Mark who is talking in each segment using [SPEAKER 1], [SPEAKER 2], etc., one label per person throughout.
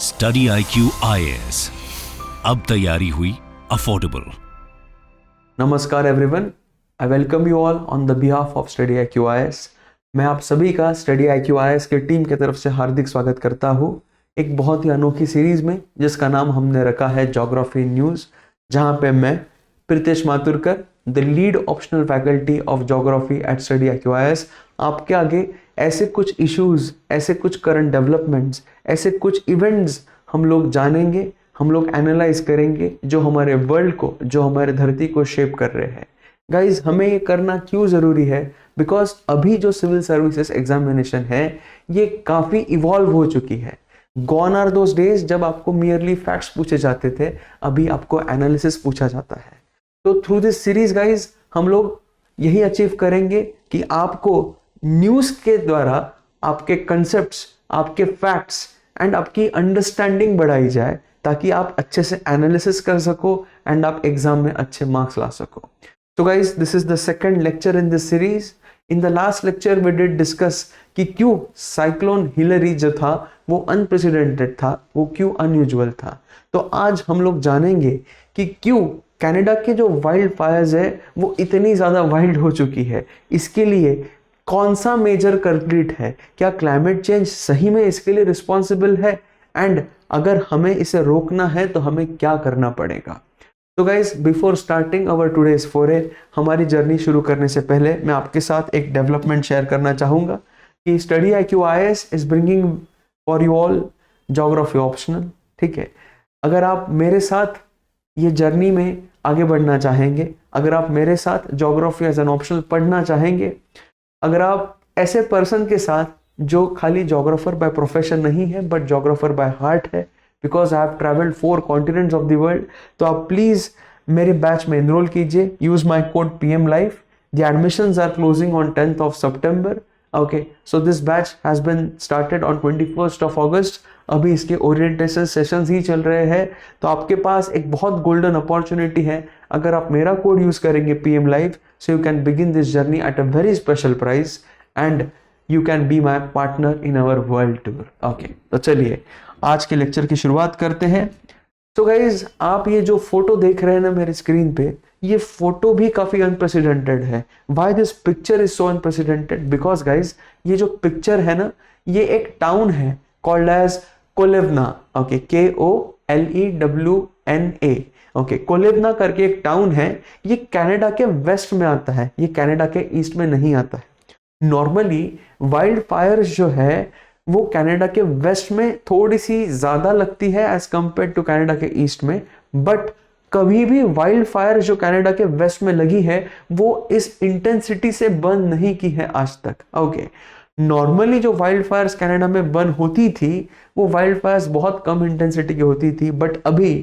[SPEAKER 1] Study IQ IAS, अब तैयारी हुई अफोर्डेबल।
[SPEAKER 2] नमस्कार everyone, I welcome you all on the behalf of study IQ IAS। मैं आप सभी का स्टडी IQ IAS की टीम की तरफ से हार्दिक स्वागत करता हूँ एक बहुत ही अनोखी सीरीज में जिसका नाम हमने रखा है ज्योग्राफी न्यूज़, जहाँ पे मैं Pritesh Mathurkar, the lead optional faculty of geography at Study IQ IAS, आपके आगे ऐसे कुछ इश्यूज, ऐसे कुछ करंट डेवलपमेंट्स, ऐसे कुछ इवेंट्स हम लोग जानेंगे, हम लोग एनालाइज करेंगे जो हमारे वर्ल्ड को, जो हमारे धरती को शेप कर रहे हैं। गाइज, हमें ये करना क्यों ज़रूरी है? बिकॉज अभी जो सिविल सर्विसेज एग्जामिनेशन है ये काफ़ी इवॉल्व हो चुकी है। गॉन आर दोज डेज जब आपको मियरली फैक्ट्स पूछे जाते थे, अभी आपको एनालिसिस पूछा जाता है। तो थ्रू दिस सीरीज गाइज हम लोग यही अचीव करेंगे कि आपको न्यूज़ के द्वारा आपके कंसेप्ट्स, आपके फैक्ट्स एंड आपकी अंडरस्टैंडिंग बढ़ाई जाए, ताकि आप अच्छे से एनालिसिस कर सको एंड आप एग्जाम में अच्छे मार्क्स ला सको। तो guys, this is the second lecture in this series. In the last lecture we did discuss कि क्यों साइक्लोन हिलरी जो था वो अनप्रेसिडेंटेड था, वो क्यों अनयूजुअल था। तो आज हम लोग जानेंगे कि क्यों कनाडा के जो वाइल्ड फायर्स है वो इतनी ज़्यादा वाइल्ड हो चुकी है। इसके लिए कौन सा मेजर कल्प्रिट है? क्या क्लाइमेट चेंज सही में इसके लिए रिस्पॉन्सिबल है? एंड अगर हमें इसे रोकना है तो हमें क्या करना पड़ेगा? तो गाइज, बिफोर स्टार्टिंग अवर टुडेज फोरे, हमारी जर्नी शुरू करने से पहले मैं आपके साथ एक डेवलपमेंट शेयर करना चाहूँगा कि study IQ IAS is bringing for you all geography optional. ठीक है, अगर आप मेरे साथ ये जर्नी में आगे बढ़ना चाहेंगे, अगर आप मेरे साथ ज्योग्राफी एज एन ऑप्शनल पढ़ना चाहेंगे, अगर आप ऐसे पर्सन के साथ जो खाली ज्योग्राफर बाय प्रोफेशन नहीं है बट ज्योग्राफर बाय हार्ट है, because I have travelled 4 continents of the world, तो आप प्लीज मेरे बैच में एनरोल कीजिए। Use my code PM Life। The admissions are closing on 10th of September। Okay, so this batch has been started on 21st of August। अभी इसके orientation sessions ही चल रहे हैं, तो आपके पास एक बहुत गोल्डन अपॉर्चुनिटी है। अगर आप मेरा कोड यूज करेंगे PM Life, so you can begin this journey at a very special price and you can be my partner in our world tour। Okay, तो चलिए आज के लेक्चर की शुरुआत करते हैं। तो गाइज, आप ये जो फोटो देख रहे हैं ना मेरे स्क्रीन पे, ये फोटो भी काफी अनप्रेसिडेंटेड है। Why this picture is so unprecedented? Because guys, ये जो पिक्चर है ना, ये एक टाउन है called as Kelowna. Okay, KOLEWNA। Okay, Kelowna करके एक टाउन है। ये कनाडा के वेस्ट में आता है, ये कनाडा के ईस्ट में नहीं आता है। नॉर्मली वाइल्ड फायर्स जो है वो कनाडा के वेस्ट में थोड़ी सी ज्यादा लगती है एज कंपेयर टू कनाडा के ईस्ट में, बट कभी भी वाइल्ड फायर जो कनाडा के वेस्ट में लगी है वो इस इंटेंसिटी से बर्न नहीं की है आज तक। ओके, नॉर्मली जो वाइल्ड फायर्स कनाडा में बर्न होती थी वो वाइल्ड फायर्स बहुत कम इंटेंसिटी की होती थी, बट अभी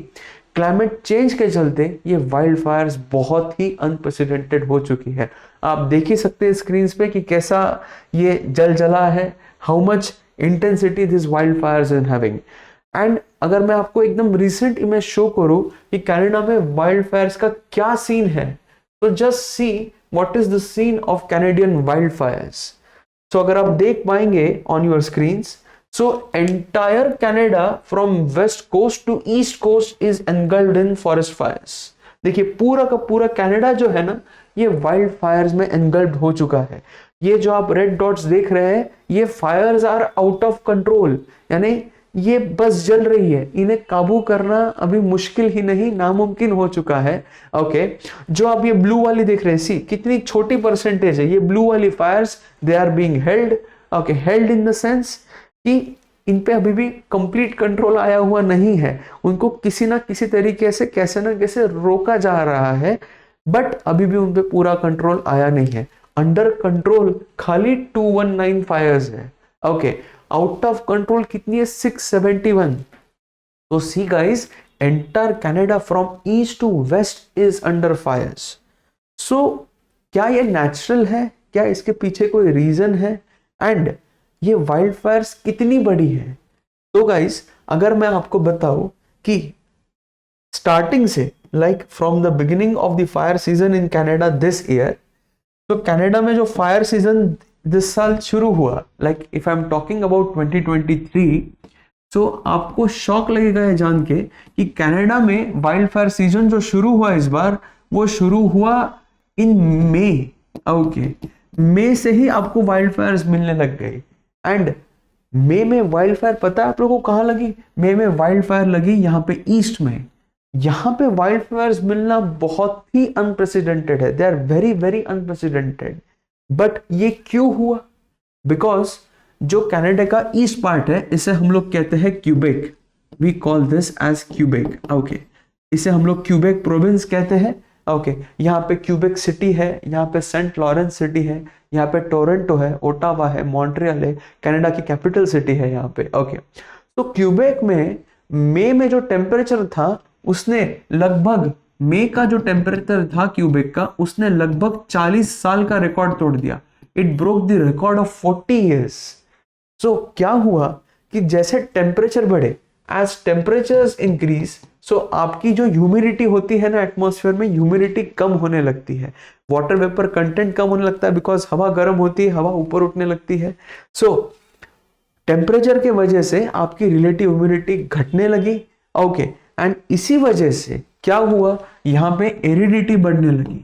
[SPEAKER 2] क्लाइमेट चेंज के चलते ये वाइल्ड फायर्स बहुत ही अनप्रेसिडेंटेड हो चुकी है। आप देख ही सकते हैं स्क्रीन पे कि कैसा ये जल जला है, how much intensity this wild Fyers is having. And अगर मैं आपको एकदम रिसेंट इमेज शो करूं कि कनाडा में वाइल्ड फायर्स का क्या सीन है, तो just see what is the scene of Canadian wild fires. तो अगर आप देख पाएंगे on your screens, so entire Canada from west coast to east coast is engulfed in forest fires। देखिए, पूरा का पूरा कनाडा जो है ना ये वाइल्ड फायर्स में engulfed हो चुका है। ये जो आप रेड डॉट्स देख रहे हैं, ये fires are out of control, यानी ये बस जल रही है, इन्हें काबू करना अभी मुश्किल ही नहीं, नामुमकिन हो चुका है। ओके, जो आप ये ब्लू वाली देख रहे हैं, सी कितनी छोटी परसेंटेज है ये ब्लू वाली fires, they are being held. Okay, held in the sense कि इन पे अभी भी कंप्लीट कंट्रोल आया हुआ नहीं है, उनको किसी ना किसी तरीके से कैसे ना कैसे रोका जा रहा है, बट अभी भी उन पे पूरा कंट्रोल आया नहीं है। अंडर कंट्रोल खाली 219 फायर्स है। ओके, आउट ऑफ कंट्रोल कितनी है? 671। तो see guys, entire Canada from east to west is under fires. So क्या ये नेचुरल है? क्या इसके पीछे कोई रीजन है? एंड ये वाइल्ड फायर्स कितनी बड़ी है? तो गाइस, अगर मैं आपको बताऊं कि स्टार्टिंग से, like from the beginning of the fire season in Canada this year, तो कनाडा में जो फायर सीजन दिस साल शुरू हुआ, like if I am talking about 2023, सो आपको शॉक लगेगा ये जान के कि कनाडा में वाइल्ड फायर सीजन जो शुरू हुआ इस बार, वो शुरू हुआ इन मई। ओके, मई से ही आपको वाइल्ड फायर्स मिलने लग गए। एंड मई में वाइल्ड फायर पता है आप लोगों को कहाँ लगी? मई में वाइल्ड फायर लगी यहाँ पे ईस्ट में। यहाँ पे वाइल्ड फायर्स मिलना बहुत ही अनप्रेसिडेंटेड है, they are very very unprecedented. But ये क्यों हुआ? बिकॉज जो कनाडा का ईस्ट पार्ट है इसे हम लोग कहते हैं Quebec, we call this as Quebec. Okay, इसे हम लोग क्यूबेक प्रोविंस कहते हैं। ओके, यहाँ पे क्यूबेक सिटी है, यहाँ पे सेंट लॉरेंस सिटी है, यहाँ पे टोरंटो है, ओटावा है, मॉन्ट्रियल है, कनाडा की कैपिटल सिटी है यहाँ पे। ओके, तो क्यूबेक में मई में जो टेम्परेचर था उसने लगभग, मई का जो टेम्परेचर था क्यूबेक का, उसने लगभग 40 साल का रिकॉर्ड तोड़ दिया। It broke the record of 40 years। सो क्या हुआ कि जैसे टेम्परेचर बढ़े, एज टेम्परेचर्स इंक्रीज, सो आपकी जो ह्यूमिडिटी होती है ना एटमॉस्फेयर में, ह्यूमिडिटी कम होने लगती है, वाटर वेपर कंटेंट कम होने लगता है, बिकॉज हवा गर्म होती है, हवा ऊपर उठने लगती है। सो टेम्परेचर के वजह से आपकी रिलेटिव ह्यूमिडिटी घटने लगी। ओके, एंड इसी वजह से क्या हुआ, यहाँ पे एरिडिटी बढ़ने लगी।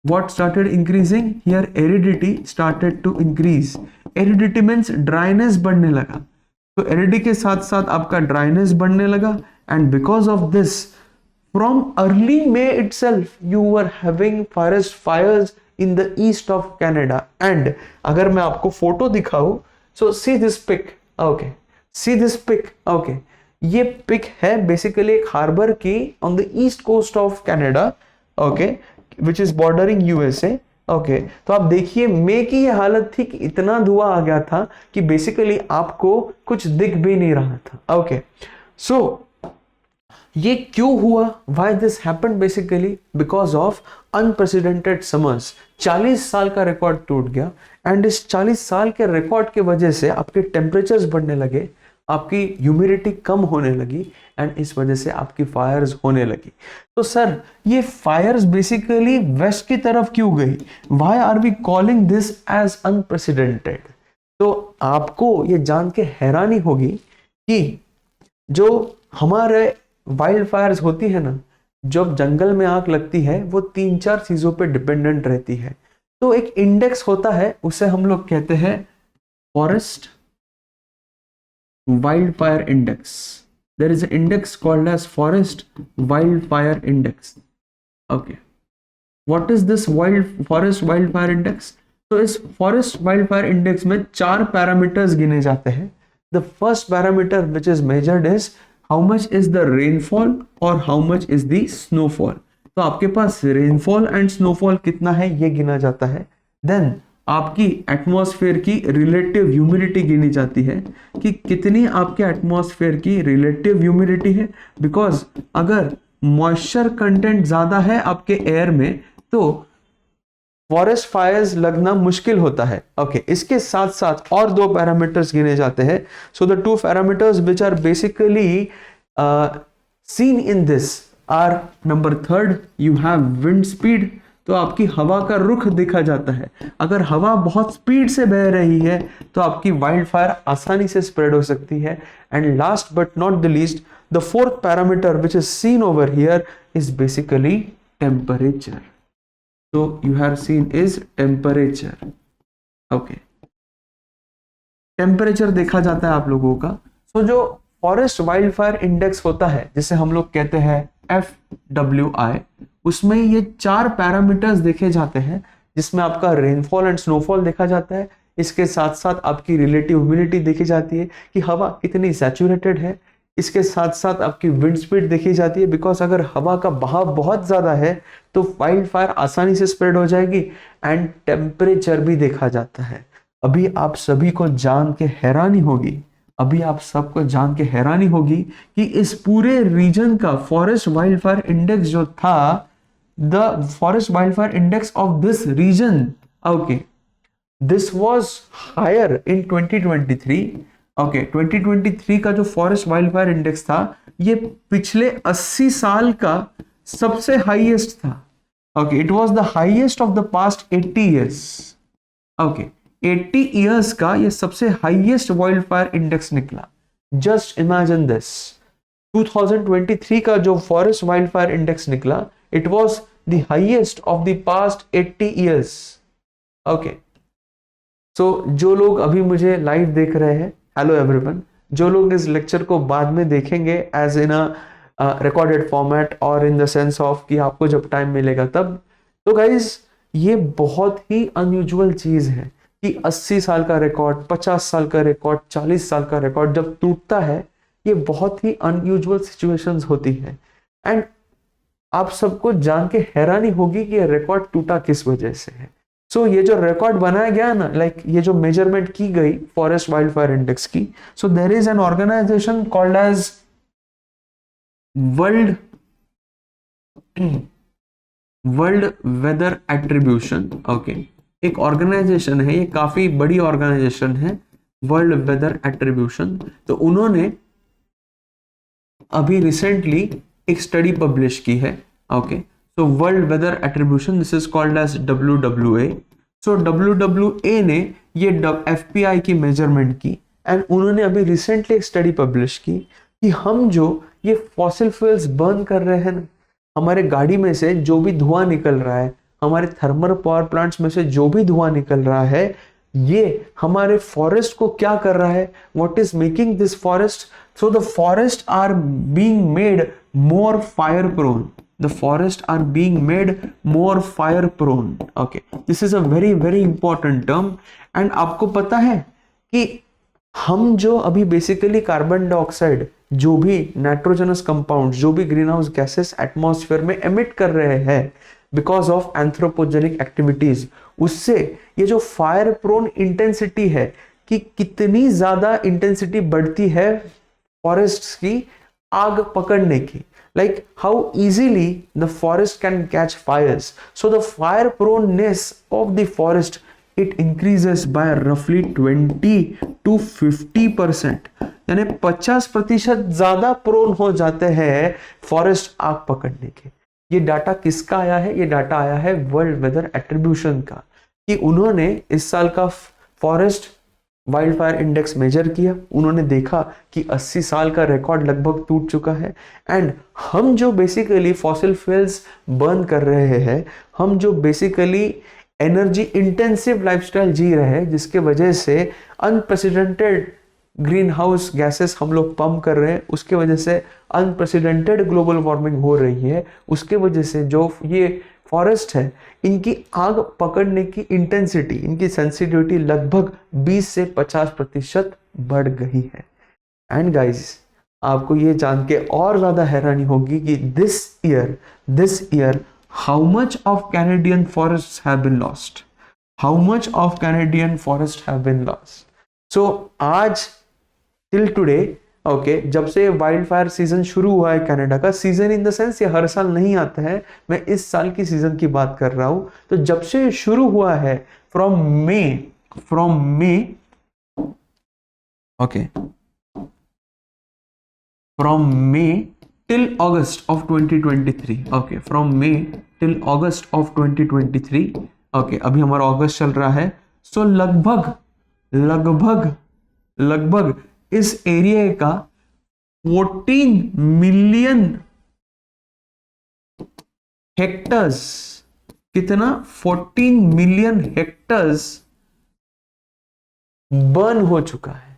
[SPEAKER 2] What started increasing? Here aridity started to increase. Aridity means dryness बढ़ने लगा। तो aridity के साथ साथ आपका dryness बढ़ने लगा। And because of this, from early May itself, you were having forest fires in the east of Canada. And अगर मैं आपको फोटो दिखाऊं, so see this pic. Okay, see this pic. Okay, ये पिक है basically एक harbour की on the east coast of Canada. Okay, which is bordering USA. Okay, तो आप देखिए मई की ये हालत थी कि इतना धुआं आ गया था कि बेसिकली आपको कुछ दिख भी नहीं रहा था। ओके, सो ये क्यों हुआ? Why this happened? Basically because of unprecedented summers. 40 साल का रिकॉर्ड टूट गया, एंड इस 40 साल के रिकॉर्ड के वजह से आपके टेम्परेचर्स बढ़ने लगे, आपकी ह्यूमिडिटी कम होने लगी, एंड इस वजह से आपकी फायर्स होने लगी। तो सर ये फायर्स बेसिकली वेस्ट की तरफ क्यों गई? Why are we calling this as unprecedented? तो आपको ये जान के हैरानी होगी कि जो हमारे वाइल्ड फायर्स होती है ना, जब जंगल में आग लगती है, वो 3-4 चीजों पे डिपेंडेंट रहती है। तो एक इंडेक्स होता है, उसे हम लोग कहते हैं forest wildfire index. There is an index called as forest wildfire index. Okay, what is this forest wildfire index? तो इस forest wildfire index में 4 पैरामीटर्स गिने जाते हैं। The first parameter which is measured is how much is the rainfall और how much is the snowfall। तो आपके पास rainfall and snowfall कितना है ये गिना जाता है। Then आपकी एटमॉस्फेयर की रिलेटिव ह्यूमिडिटी गिनी जाती है कि कितनी आपके एटमॉस्फेयर की रिलेटिव ह्यूमिडिटी है। बिकॉज अगर मॉइस्चर कंटेंट ज्यादा है आपके एयर में तो फॉरेस्ट फायर्स लगना मुश्किल होता है। ओके, इसके साथ साथ और 2 पैरामीटर्स गिने जाते हैं। So the 2 parameters which are basically seen in this are, number 3 you have wind speed. तो आपकी हवा का रुख देखा जाता है। अगर हवा बहुत स्पीड से बह रही है तो आपकी वाइल्ड फायर आसानी से स्प्रेड हो सकती है। And last but not the least, the 4th parameter which is seen over here is basically temperature. तो you have seen is temperature. Okay, temperature देखा जाता है आप लोगों का। तो जो फॉरेस्ट वाइल्ड फायर इंडेक्स होता है, जिसे हम लोग कहते हैं FWI, उसमें ये 4 पैरामीटर्स देखे जाते हैं, जिसमें आपका रेनफॉल एंड स्नोफॉल देखा जाता है। इसके साथ साथ आपकी रिलेटिव ह्यूमिडिटी देखी जाती है कि हवा कितनी सैचुरेटेड है। इसके साथ साथ आपकी विंड स्पीड देखी जाती है, बिकॉज अगर हवा का बहाव बहुत ज्यादा है तो वाइल्ड फायर आसानी से स्प्रेड हो जाएगी। एंड टेम्परेचर भी देखा जाता है। अभी आप सभी को जान के हैरानी होगी, अभी आप सबको जान के हैरानी होगी कि इस पूरे रीजन का फॉरेस्ट वाइल्ड फायर इंडेक्स जो था, the forest wild fire index of this region, okay, this was higher in 2023। Okay, 2023 का जो फॉरेस्ट वाइल्ड फायर इंडेक्स था, ये पिछले 80 साल का सबसे हाईएस्ट था। Okay, it was the highest of the past 80 years। Okay, 80 years का ये सबसे हाईएस्ट वाइल्ड फायर इंडेक्स निकला, जस्ट इमेजिन दिस, 2023 का जो फॉरेस्ट वाइल्ड फायर इंडेक्स निकला, it was the highest of the past 80 years. Okay, so जो लोग अभी मुझे लाइव देख रहे हैं, हेलो एवरीवन, जो लोग इस लेक्चर को बाद में देखेंगे as in a recorded format और इन द सेंस ऑफ कि आपको जब टाइम मिलेगा तब, तो गाइज ये बहुत ही अनयूजुअल चीज है कि 80 साल का रिकॉर्ड, 50 साल का रिकॉर्ड, 40 साल का रिकॉर्ड जब टूटता है, ये बहुत ही अनयूजुअल सिचुएशंस होती है। एंड आप सबको जान के हैरानी होगी कि ये रिकॉर्ड टूटा किस वजह से है। सो ये जो रिकॉर्ड बनाया गया ना, लाइक ये जो मेजरमेंट की गई फॉरेस्ट वाइल्ड फायर इंडेक्स की, so there is an organisation called as world weather attribution. Okay, एक ऑर्गेनाइजेशन है, ये काफी बड़ी ऑर्गेनाइजेशन है, वर्ल्ड वेदर एट्रीब्यूशन। तो उन्होंने अभी रिसेंटली एक स्टडी पब्लिश की है। Okay, so world weather attribution, this is called as WWA। सो WWA ने ये FPI की मेजरमेंट की एंड उन्होंने अभी रिसेंटली एक स्टडी पब्लिश की कि हम जो ये फॉसिल फ्यूल्स बर्न कर रहे हैं ना, हमारे गाड़ी में से जो भी धुआं निकल रहा है, हमारे थर्मल पावर प्लांट्स में से जो भी धुआं निकल रहा है, ये हमारे फॉरेस्ट को क्या कर रहा है, what is making this forest? So the forest are being made more fire prone, the forest are being made more fire prone. Okay, this is a very very important term. and आपको पता है कि हम जो अभी basically carbon dioxide, जो भी nitrogenous compound, जो भी ग्रीन हाउस गैसेस एटमॉस्फेयर में एमिट कर रहे हैं बिकॉज ऑफ एंथ्रोपोजेनिक एक्टिविटीज, उससे ये जो फायर प्रोन इंटेंसिटी है कि कितनी ज्यादा इंटेंसिटी बढ़ती है फॉरेस्ट की आग पकड़ने की, like how easily the forest can catch fires. So the fire proneness of the forest, it increases by roughly 20 to 50%, यानी 50% ज्यादा प्रोन हो जाते हैं फॉरेस्ट आग पकड़ने के। ये डाटा किसका आया है? ये डाटा आया है वर्ल्ड वेदर एट्रीब्यूशन का, कि उन्होंने इस साल का forest wild fire index measure किया, उन्होंने देखा कि 80 साल का रिकॉर्ड लगभग टूट चुका है। एंड हम जो बेसिकली फॉसिल फ्यूल्स बर्न कर रहे हैं, हम जो बेसिकली एनर्जी इंटेंसिव लाइफस्टाइल जी रहे हैं, जिसके वजह से अनप्रेसिडेंटेड ग्रीन हाउस गैसेस हम लोग पंप कर रहे हैं, उसके वजह से अनप्रेसिडेंटेड ग्लोबल वार्मिंग हो रही है, उसके वजह से जो ये फॉरेस्ट है, इनकी आग पकड़ने की इंटेंसिटी, इनकी सेंसिटिविटी लगभग 20 से 50% बढ़ गई है। एंड गाइस, आपको ये जान के और ज्यादा हैरानी होगी कि this year how much of Canadian forests have been lost, how much of Canadian forest have been lost. So आज टिल टुडे, ओके, जब से वाइल्ड फायर सीजन शुरू हुआ है कनाडा का, सीजन इन द सेंस ये हर साल नहीं आता है, मैं इस साल की सीजन की बात कर रहा हूं, तो जब से शुरू हुआ है from May till August of 2023। Okay, from May till August of 2023। Okay, अभी हमारा अगस्त चल रहा है। सो लगभग इस एरिया का 14 मिलियन हेक्टर्स, कितना? 14 मिलियन हेक्टर्स बर्न हो चुका है।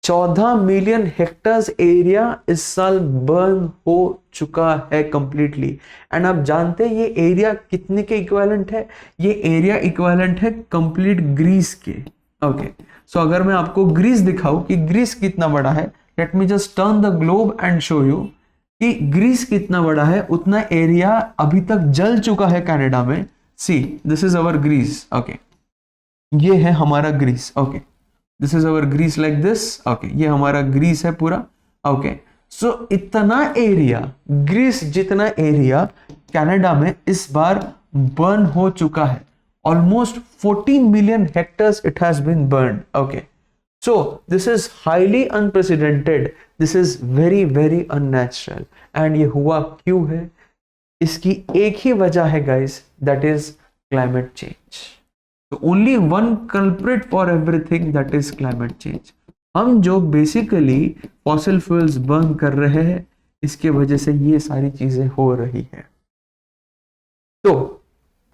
[SPEAKER 2] 14 मिलियन हेक्टर्स एरिया इस साल बर्न हो चुका है कंप्लीटली। एंड आप जानते हैं ये एरिया कितने के इक्विवेलेंट है? ये एरिया इक्विवेलेंट है कंप्लीट ग्रीस के। ओके, सो अगर मैं आपको ग्रीस दिखाऊं कि ग्रीस कितना बड़ा है, let me just turn the globe and show you कि ग्रीस कितना बड़ा है। उतना एरिया अभी तक जल चुका है कनाडा में। See, this is our Greece. Okay, ये है हमारा Greece. Okay, this is our Greece like this. Okay, ये हमारा ग्रीस है पूरा। ओके, सो इतना एरिया, ग्रीस जितना एरिया कनाडा में इस बार बर्न हो चुका है। Almost 14 million hectares it has been burned. Okay, so this is highly unprecedented. This is very very unnatural. And ये हुआ क्यों है? इसकी एक ही वजह है guys, that is climate change. So only one culprit for everything, that is climate change. हम जो बेसिकली फॉसिल फ्यूल्स बर्न कर रहे हैं, इसके वजह से ये सारी चीजें हो रही है। तो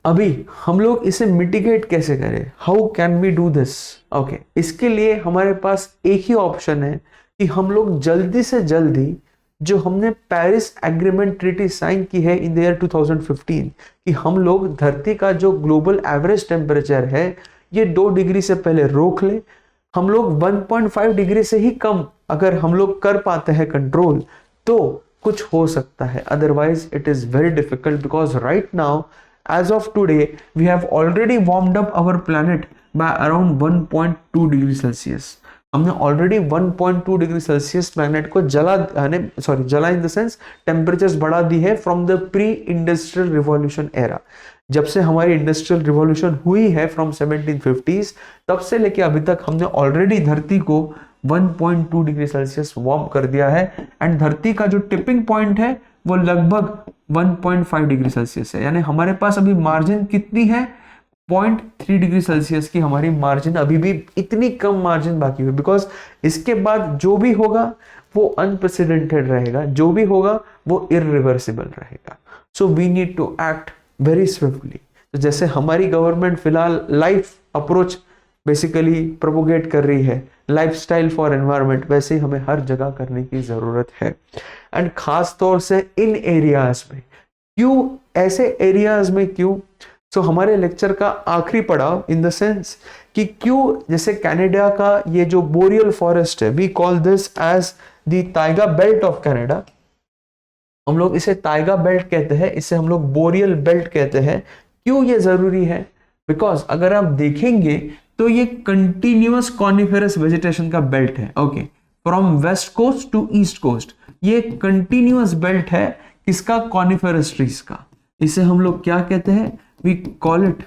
[SPEAKER 2] अभी हम लोग इसे मिटिगेट कैसे करें, how can we do this? Okay, इसके लिए हमारे पास एक ही ऑप्शन है कि हम लोग जल्दी से जल्दी जो हमने पेरिस एग्रीमेंट ट्रीटी साइन की है इन द ईयर 2015, कि हम लोग धरती का जो ग्लोबल एवरेज टेम्परेचर है ये 2 डिग्री से पहले रोक ले। हम लोग 1.5 डिग्री से ही कम अगर हम लोग कर पाते हैं कंट्रोल तो कुछ हो सकता है, otherwise it is very difficult, because right now as of today we have already warmed up our planet by around 1.2 degree Celsius. हमने ऑलरेडी 1.2 डिग्री सेल्सियस प्लैनेट को जला इन द सेंस टेम्परेचर्स बढ़ा दी है from the pre industrial revolution era. जब से हमारी industrial revolution हुई है फ्रॉम 1750s, तब से लेके अभी तक हमने ऑलरेडी धरती को 1.2 डिग्री सेल्सियस वार्म कर दिया है। एंड धरती का जो टिपिंग पॉइंट है वो लगभग 1.5 डिग्री सेल्सियस है, यानी हमारे पास अभी मार्जिन कितनी है, 0.3 डिग्री सेल्सियस की हमारी मार्जिन, अभी भी इतनी कम मार्जिन बाकी है। बिकॉज इसके बाद जो भी होगा वो अनप्रेसिडेंटेड रहेगा, जो भी होगा वो इररिवर्सिबल रहेगा। So we need to act very swiftly. तो जैसे हमारी गवर्नमेंट फिलहाल लाइफ अप्रोच बेसिकली प्रोपोगेट कर रही है, लाइफस्टाइल फॉर एनवायरनमेंट, वैसे ही हमें हर जगह करने की जरूरत है। एंड खास तौर से इन एरियाज में, क्यों ऐसे एरियाज में, क्यों? सो हमारे लेक्चर का आखिरी पड़ाव इन द सेंस कि क्यों, जैसे कनाडा का ये जो बोरियल फॉरेस्ट है, we call this as the taiga belt of Canada. हम लोग इसे ताइगा बेल्ट कहते हैं, इसे हम लोग बोरियल बेल्ट कहते हैं। क्यों ये जरूरी है? बिकॉज अगर आप देखेंगे तो ये कंटिन्यूअस कॉनिफेरस वेजिटेशन का बेल्ट है। Okay, from west coast to east coast ये कंटिन्यूअस बेल्ट है किसका? कॉनिफेरस ट्रीज का। इसे हम लोग क्या कहते हैं? We call it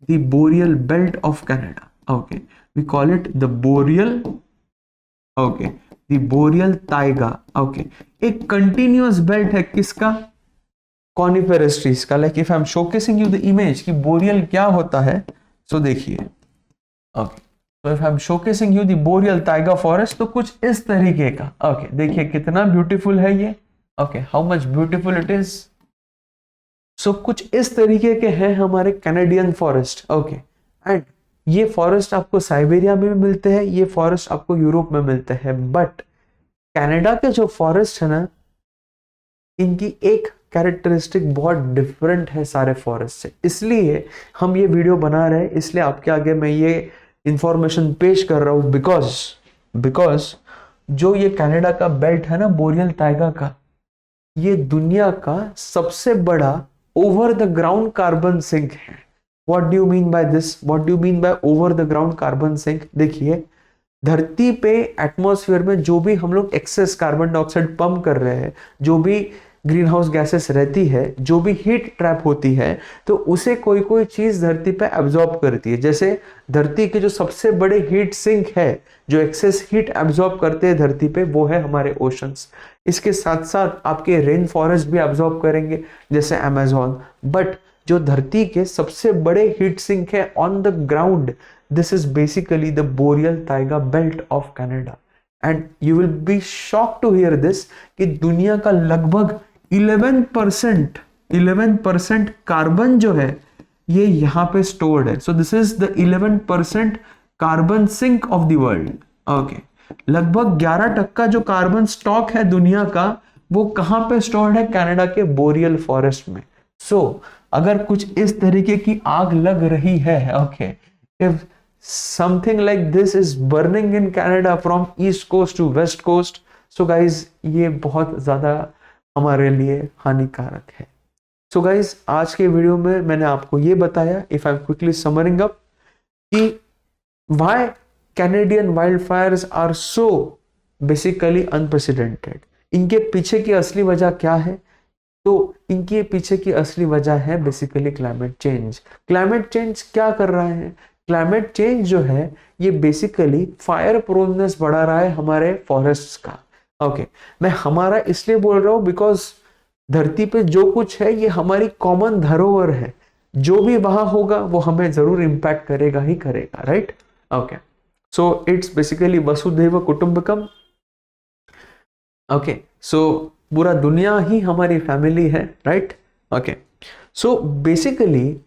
[SPEAKER 2] the boreal belt of Canada. Okay, we call it the boreal, okay, the boreal taiga. Okay, एक कंटिन्यूअस बेल्ट है किसका? कॉनिफेरस ट्रीज का। Like if I am showcasing you the image कि boreal क्या होता है, so देखिए। Okay, तो if I am showcasing you the boreal taiga forest, तो कुछ इस तरीके का। ओके, देखिए कितना ब्यूटीफुल है ये। Okay, how much beautiful it is. So कुछ इस तरीके के हैं हमारे कैनेडियन फॉरेस्ट। ओके, एंड ये फॉरेस्ट आपको साइबेरिया में भी मिलते हैं, ये फॉरेस्ट आपको यूरोप में मिलते हैं। बट कनाडा के जो फॉरेस्ट है ना, इनकी एक कैरेक्टरिस्टिक बहुत डिफरेंट है सारे फॉरेस्ट से, इसलिए हम ये वीडियो बना रहे हैं, इसलिए आपके आगे मैं ये इंफॉर्मेशन पेश कर रहा हूं। बिकॉज जो ये कनाडा का बेल्ट है ना बोरियल ताइगा का, ये दुनिया का सबसे बड़ा over the ground carbon sink है। What do you mean by this? What do you mean by over the ground carbon sink? देखिए, धरती पे एटमॉस्फेयर में जो भी हम लोग एक्सेस कार्बन डाइऑक्साइड पंप कर रहे हैं, जो भी ग्रीन हाउस गैसेस रहती है, जो भी हीट ट्रैप होती है, तो उसे कोई कोई चीज धरती पे एब्जॉर्ब करती है। जैसे धरती के जो सबसे बड़े हीट सिंक है, जो एक्सेस हीट एब्जॉर्ब करते हैं धरती पे, वो है हमारे ओशंस। इसके साथ साथ आपके रेन फॉरेस्ट भी एब्जॉर्ब करेंगे जैसे अमेजोन। बट जो धरती के सबसे बड़े हीट सिंक है on the ground, this is basically the boreal taiga belt of Canada. And you will be shock to hear this कि दुनिया का लगभग 11% कार्बन जो है ये यहां पे स्टोर्ड है। So this is the 11% carbon sink of the world. Okay, लगभग 11% जो कार्बन स्टॉक है दुनिया का, वो कहां पे स्टोर्ड है? कनाडा के बोरियल फॉरेस्ट में। सो अगर कुछ इस तरीके की आग लग रही है, okay, if something like this is burning in Canada from east coast to west coast, so guys ये बहुत ज़्यादा हमारे लिए हानिकारक है। सो गाइज आज के वीडियो में मैंने आपको ये बताया, if I am quickly summing up, कि why Canadian wild fires are so basically unprecedented. इनके पीछे की असली वजह क्या है? तो इनके पीछे की असली वजह है basically climate change. Climate change क्या कर रहा है? क्लाइमेट चेंज जो है ये बेसिकली फायर प्रोननेस बढ़ा रहा है हमारे फॉरेस्ट्स का। ओके, मैं हमारा इसलिए बोल रहा हूं बिकॉज धरती पे जो कुछ है ये हमारी कॉमन धरोहर है, जो भी वहां होगा वो हमें जरूर इंपैक्ट करेगा ही करेगा, right? Okay, so it's basically वसुधैव कुटुंबकम. ओके, सो पूरा दुनिया ही हमारी फैमिली है, right? Okay, so basically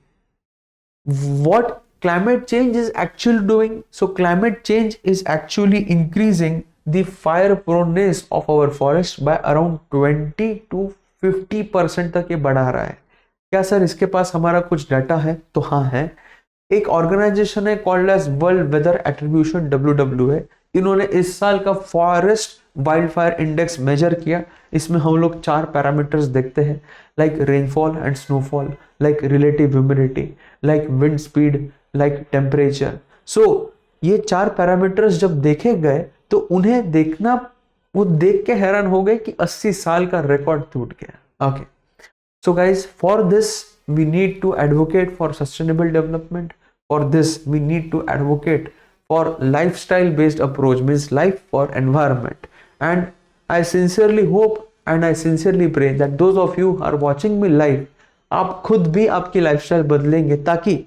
[SPEAKER 2] what climate change is actually doing? So climate change is actually increasing the fire proneness of our forest by around 20 to 50% तक ये बढ़ा रहा है. क्या सर इसके पास हमारा कुछ डाटा है? तो हाँ है. एक ऑर्गेनाइजेशन है called as world weather Attribution, WWA. इन्होंने इस साल का forest wild fire index measure किया. इसमें हम लोग 4 पैरामीटर्स देखते हैं, like rainfall and snowfall, like relative humidity, like wind speed, like temperature. So ये 4 पैरामीटर्स जब देखे गए तो उन्हें देखना, वो देख के हैरान हो गए कि 80 साल का रिकॉर्ड टूट गया. Okay, so guys, for this we need to advocate for sustainable development. For this we need to advocate for lifestyle based approach, means life for environment. And I sincerely hope and I sincerely pray that those of you who are watching me live, आप खुद भी आपकी lifestyle बदलेंगे ताकि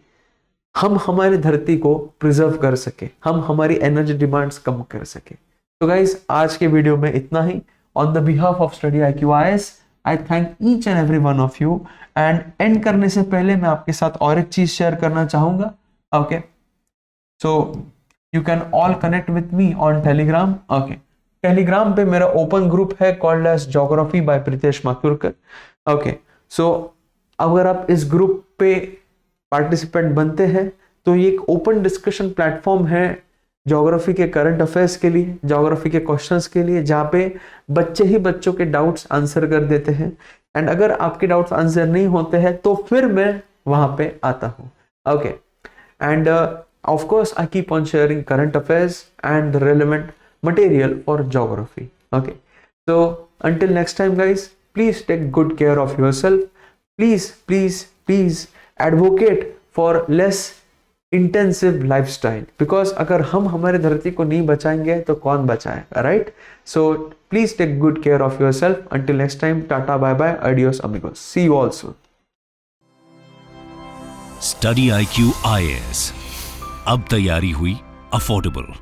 [SPEAKER 2] हम हमारी धरती को प्रिजर्व कर सके, हम हमारी एनर्जी डिमांड्स कम कर सके. तो गाइज, आज के वीडियो में इतना ही. On the behalf of Study IQIS I thank each and every one of you. And end करने से पहले मैं आपके साथ और एक चीज शेयर करना चाहूंगा. Okay, so you can all connect with me on Telegram. Okay, Telegram पे मेरा ओपन ग्रुप है called as geography by Pritesh Mathurkar. Okay, so अगर आप इस ग्रुप पे पार्टिसिपेंट बनते हैं तो ये एक ओपन डिस्कशन प्लेटफॉर्म है ज्योग्राफी के करंट अफेयर्स के लिए, ज्योग्राफी के क्वेश्चंस के लिए, जहाँ पे बच्चे ही बच्चों के डाउट्स आंसर कर देते हैं. एंड अगर आपके डाउट्स आंसर नहीं होते हैं तो फिर मैं वहां पे आता हूँ. Okay, and of course I keep on sharing current affairs and the relevant material for geography. Okay, so until next time guys, please take good care of yourself. Please please please advocate for less intensive lifestyle, because अगर हम हमारे धरती को नहीं बचाएंगे तो कौन बचाएगा, right? So please take good care of yourself. Until next time, tata, bye bye, adios amigos, see you all soon.
[SPEAKER 1] Study IQ IAS, अब तैयारी हुई अफोर्डेबल.